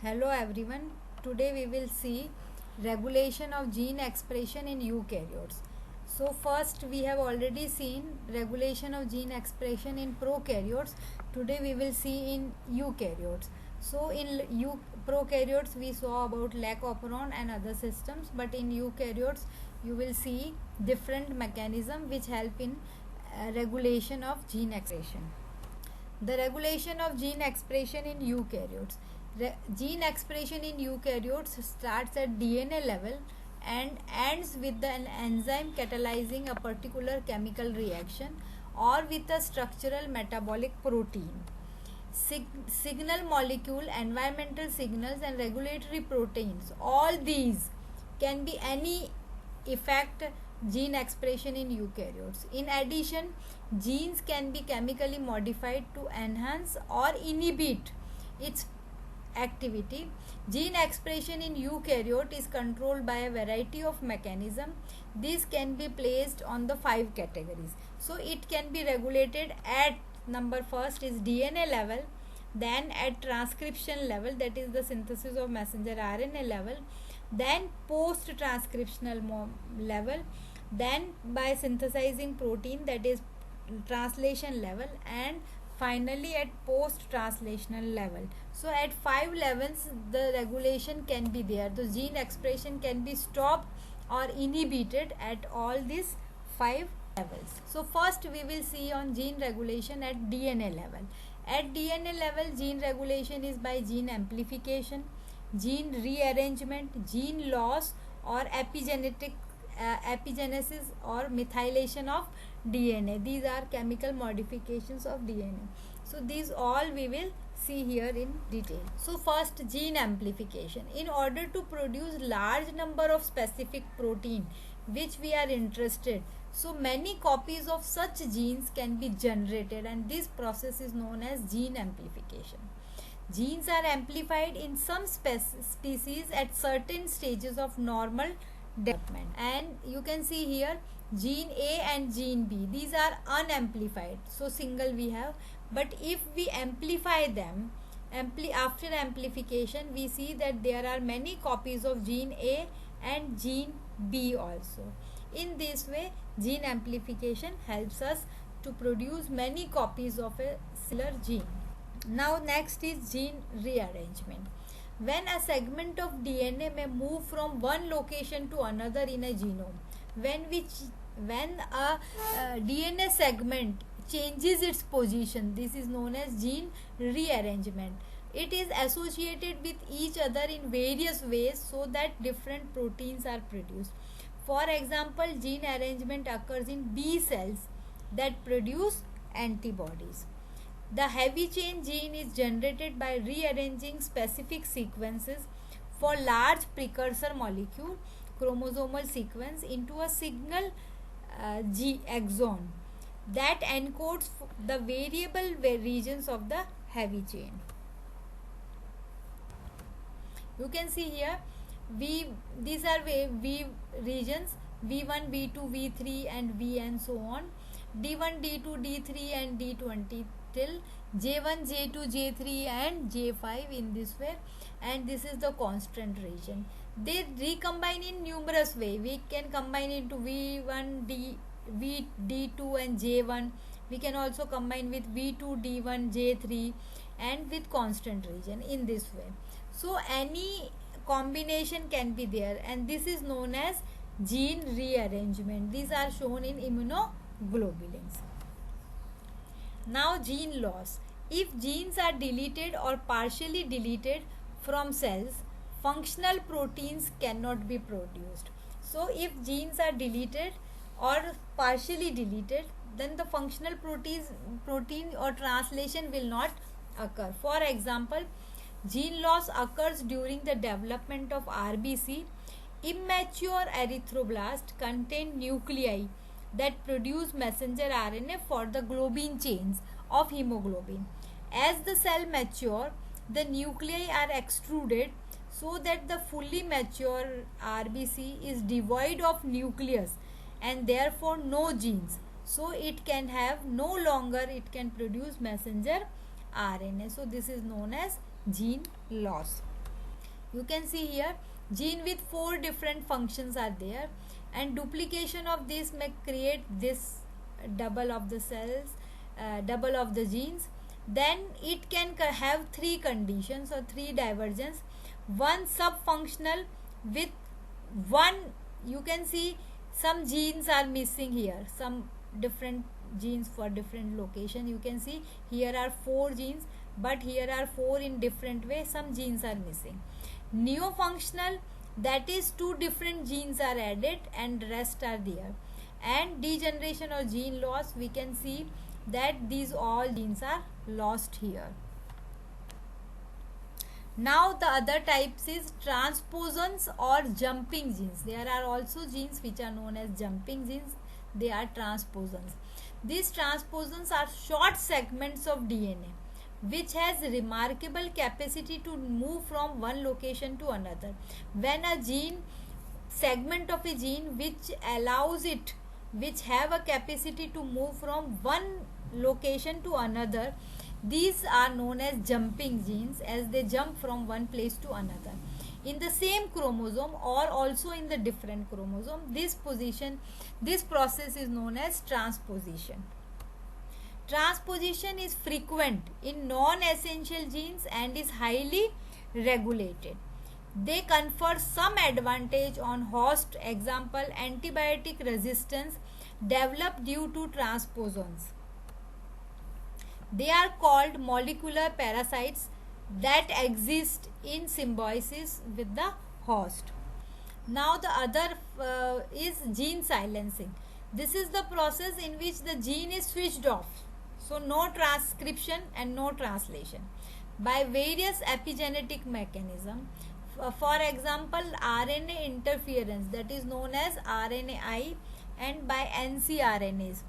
Hello everyone. Today we will see regulation of gene expression in eukaryotes. So first we have already seen regulation of gene expression in prokaryotes. Today we will see in eukaryotes. So in prokaryotes we saw about lac operon and other systems, but in eukaryotes you will see different mechanism which help in regulation of gene expression. The regulation of gene expression in eukaryotes. Gene expression in eukaryotes starts at DNA level and ends with an enzyme catalyzing a particular chemical reaction or with a structural metabolic protein. Signal molecule, environmental signals, and regulatory proteins, all these can be any effect gene expression in eukaryotes. In addition, genes can be chemically modified to enhance or inhibit its activity. Gene expression in eukaryote is controlled by a variety of mechanisms. These can be placed on the 5 categories. So it can be regulated at number first is DNA level, then at transcription level, that is the synthesis of messenger RNA level, then post transcriptional level, then by synthesizing protein, that is translation level, and finally at post translational level. So at 5 levels the regulation can be there. The gene expression can be stopped or inhibited at all these 5 levels. So first we will see on gene regulation at DNA level. At DNA level, gene regulation is by gene amplification, gene rearrangement, gene loss, or epigenesis or methylation of DNA. These are chemical modifications of DNA. So these all we will see here in detail. So first, gene amplification. In order to produce large number of specific protein which we are interested, so many copies of such genes can be generated, and this process is known as gene amplification. Genes are amplified in some species at certain stages of normal development, and you can see here gene A and gene B, these are unamplified, so single we have. But if we amplify them, after amplification we see that there are many copies of gene A and gene B also. In this way, gene amplification helps us to produce many copies of a similar gene. Now next is gene rearrangement. When a segment of DNA may move from one location to another in a genome, when a DNA segment changes its position, this is known as gene rearrangement. It is associated with each other in various ways so that different proteins are produced. For example, gene arrangement occurs in B cells that produce antibodies. The heavy chain gene is generated by rearranging specific sequences for large precursor molecule chromosomal sequence into a single exon that encodes the variable regions of the heavy chain. You can see here these are V regions, V1, V2, V3 and V and so on, D1, D2, D3 and D20 till J1, J2, J3 and J5 in this way, and this is the constant region. They recombine in numerous ways. We can combine into V1, D2 and J1. We can also combine with V2, D1, J3 and with constant region in this way. So any combination can be there, and this is known as gene rearrangement. These are shown in immunoglobulins. Now gene loss. If genes are deleted or partially deleted from cells, functional proteins cannot be produced. So if genes are deleted or partially deleted, then the functional protein or translation will not occur. For example, gene loss occurs during the development of RBC. Immature erythroblast contain nuclei that produce messenger RNA for the globin chains of hemoglobin. As the cell mature, the nuclei are extruded so that the fully mature RBC is devoid of nucleus and therefore no genes. So it can produce messenger RNA. So this is known as gene loss. You can see here gene with 4 different functions are there, and duplication of this may create this double of the cells, double of the genes. Then it can have 3 conditions or 3 divergence. One subfunctional with one, you can see some genes are missing here, some different genes for different location. You can see here are 4 genes, but here are 4 in different way, some genes are missing. Neofunctional, that is 2 different genes are added and rest are there. And degeneration or gene loss, we can see that these all genes are lost here. Now the other types is transposons or jumping genes. There are also genes which are known as jumping genes. They are transposons. These transposons are short segments of DNA which has remarkable capacity to move from one location to another. When a gene, segment of a gene which allows it, which have a capacity to move from one location to another, these are known as jumping genes, as they jump from one place to another in the same chromosome or also in the different chromosome. This process is known as transposition. Transposition is frequent in non-essential genes and is highly regulated. They confer some advantage on host, example antibiotic resistance developed due to transposons. They are called molecular parasites that exist in symbiosis with the host. Now the other is gene silencing. This is the process in which the gene is switched off. So no transcription and no translation by various epigenetic mechanism. For example, RNA interference, that is known as RNAi, and by ncRNAs.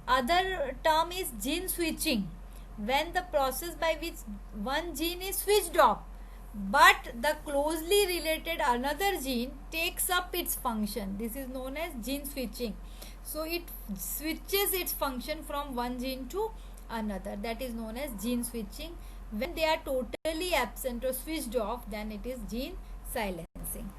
Other term is gene switching, when the process by which one gene is switched off but the closely related another gene takes up its function. This is known as gene switching. So it switches its function from one gene to another. That is known as gene switching. When they are totally absent or switched off, then it is gene silencing.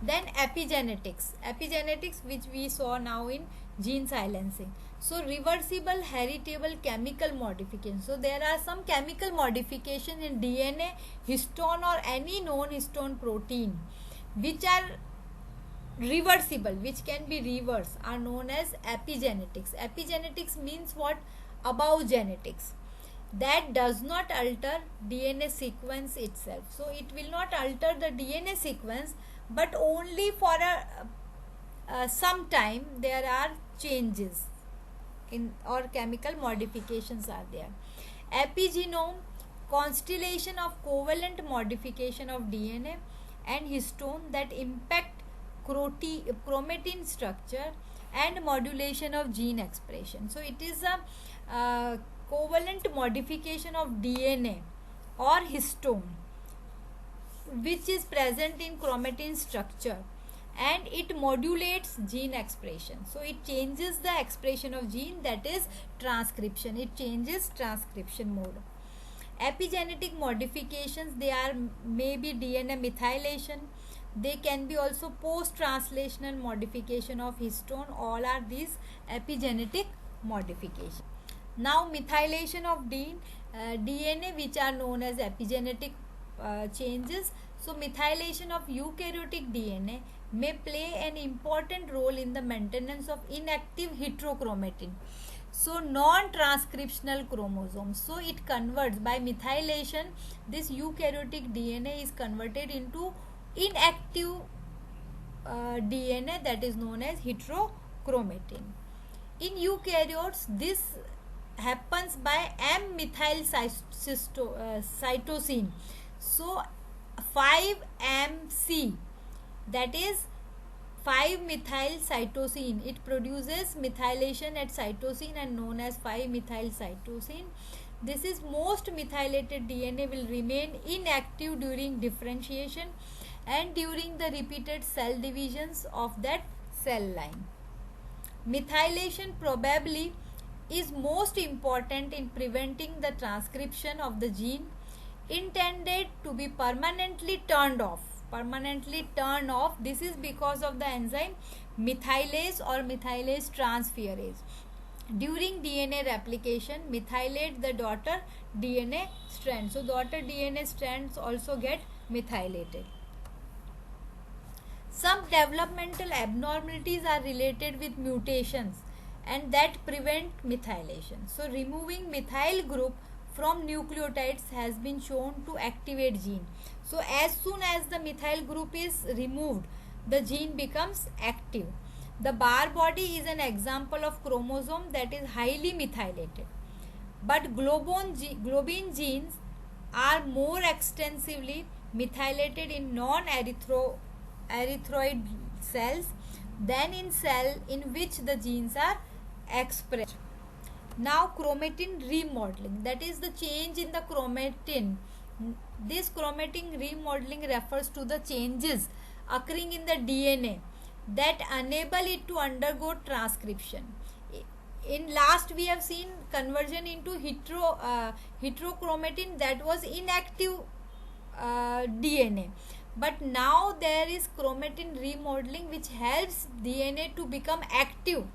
Then epigenetics. Epigenetics, which we saw now in gene silencing. So reversible heritable chemical modification. So there are some chemical modification in DNA, histone or any known histone protein which are reversible, which can be reversed, are known as epigenetics. Epigenetics means what? Above genetics. That does not alter DNA sequence itself. So it will not alter the DNA sequence, but only for some time there are changes in or chemical modifications are there. Epigenome, constellation of covalent modification of DNA and histone that impact chromatin structure and modulation of gene expression. So it is a covalent modification of DNA or histone which is present in chromatin structure, and it modulates gene expression. So it changes the expression of gene, that is transcription. It changes transcription mode. Epigenetic modifications, they are maybe DNA methylation. They can be also post-translational modification of histone. All are these epigenetic modification. Now methylation of DNA which are known as epigenetic changes. So methylation of eukaryotic DNA may play an important role in the maintenance of inactive heterochromatin. So non-transcriptional chromosomes. So it converts by methylation. This eukaryotic DNA is converted into inactive DNA, that is known as heterochromatin. In eukaryotes, this happens by M-methyl cytosine. So 5-MC, that is 5-methyl cytosine. It produces methylation at cytosine and known as 5-methyl cytosine. This is most methylated DNA will remain inactive during differentiation and during the repeated cell divisions of that cell line. Methylation probably is most important in preventing the transcription of the gene. intended to be permanently turned off. This is because of the enzyme methylase or methylase transferase. During DNA replication, methylate the daughter DNA strand. So daughter DNA strands also get methylated. Some developmental abnormalities are related with mutations and that prevent methylation. So removing methyl group from nucleotides has been shown to activate gene. So as soon as the methyl group is removed, the gene becomes active. The Barr body is an example of chromosome that is highly methylated. But globin genes are more extensively methylated in non-erythroid cells than in cell in which the genes are expressed. Now chromatin remodeling, that is the change in the chromatin. This chromatin remodeling refers to the changes occurring in the DNA that enable it to undergo transcription. In last we have seen conversion into heterochromatin, that was inactive DNA, but now there is chromatin remodeling which helps DNA to become active.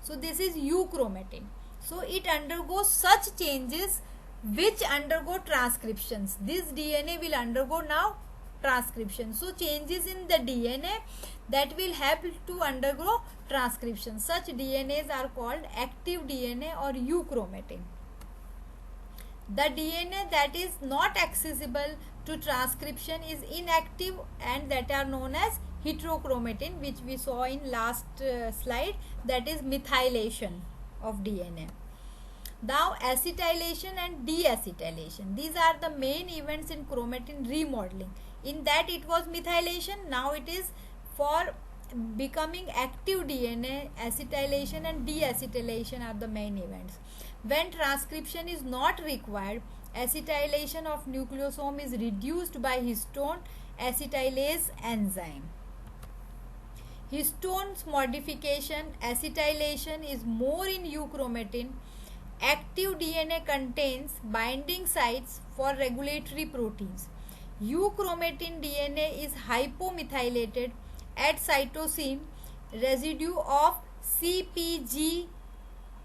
So this is euchromatin. So it undergoes such changes which undergo transcriptions. This DNA will undergo now transcription. So changes in the DNA that will help to undergo transcription. Such DNAs are called active DNA or euchromatin. The DNA that is not accessible to transcription is inactive and that are known as heterochromatin, which we saw in last slide, that is methylation of DNA. Now acetylation and deacetylation, these are the main events in chromatin remodeling. In that it was methylation, now it is for becoming active DNA. Acetylation and deacetylation are the main events. When transcription is not required, acetylation of nucleosome is reduced by histone acetylase enzyme. Histone's modification, acetylation, is more in euchromatin. Active DNA contains binding sites for regulatory proteins. Euchromatin DNA is hypomethylated at cytosine residue of CpG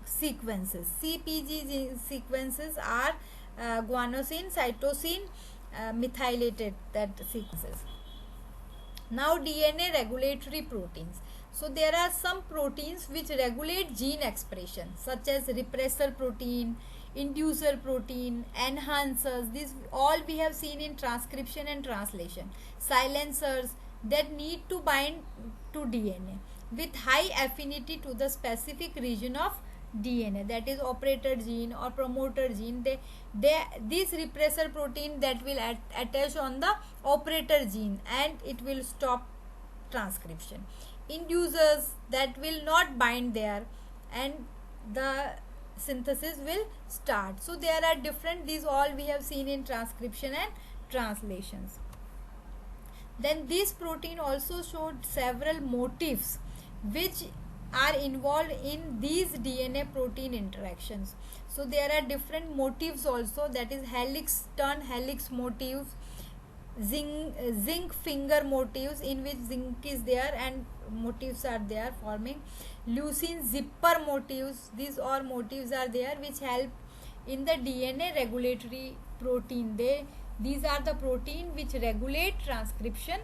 sequences. CpG sequences are guanosine, cytosine, methylated that sequences. Now DNA regulatory proteins. So there are some proteins which regulate gene expression, such as repressor protein, inducer protein, enhancers. These all we have seen in transcription and translation. Silencers that need to bind to DNA with high affinity to the specific region of DNA, that is operator gene or promoter gene. This repressor protein that will attach on the operator gene and it will stop transcription. Inducers that will not bind there and the synthesis will start. So there are different, these all we have seen in transcription and translations. Then this protein also showed several motifs which are involved in these DNA protein interactions. So there are different motifs also, that is helix turn helix motifs, zinc finger motifs in which zinc is there and motifs are there forming, leucine zipper motifs. These all motifs are there which help in the DNA regulatory protein. These are the protein which regulate transcription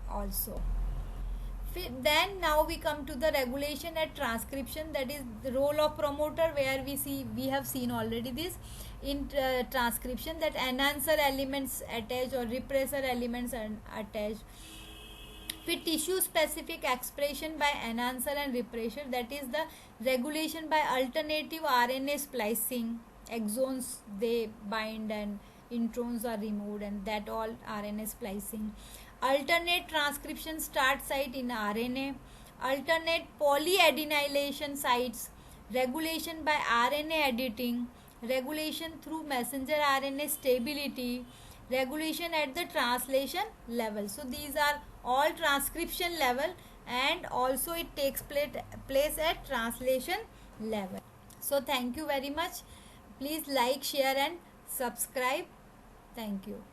also. Then now we come to the regulation at transcription, that is the role of promoter, where we have seen already this in transcription, that enhancer elements attach or repressor elements are attached. With tissue specific expression by enhancer and repressor, that is the regulation by alternative RNA splicing. Exons they bind and introns are removed, and that all RNA splicing. Alternate transcription start site in RNA, alternate polyadenylation sites, regulation by RNA editing, regulation through messenger RNA stability, regulation at the translation level. So these are all transcription level and also it takes place at translation level. So thank you very much. Please like, share and subscribe. Thank you.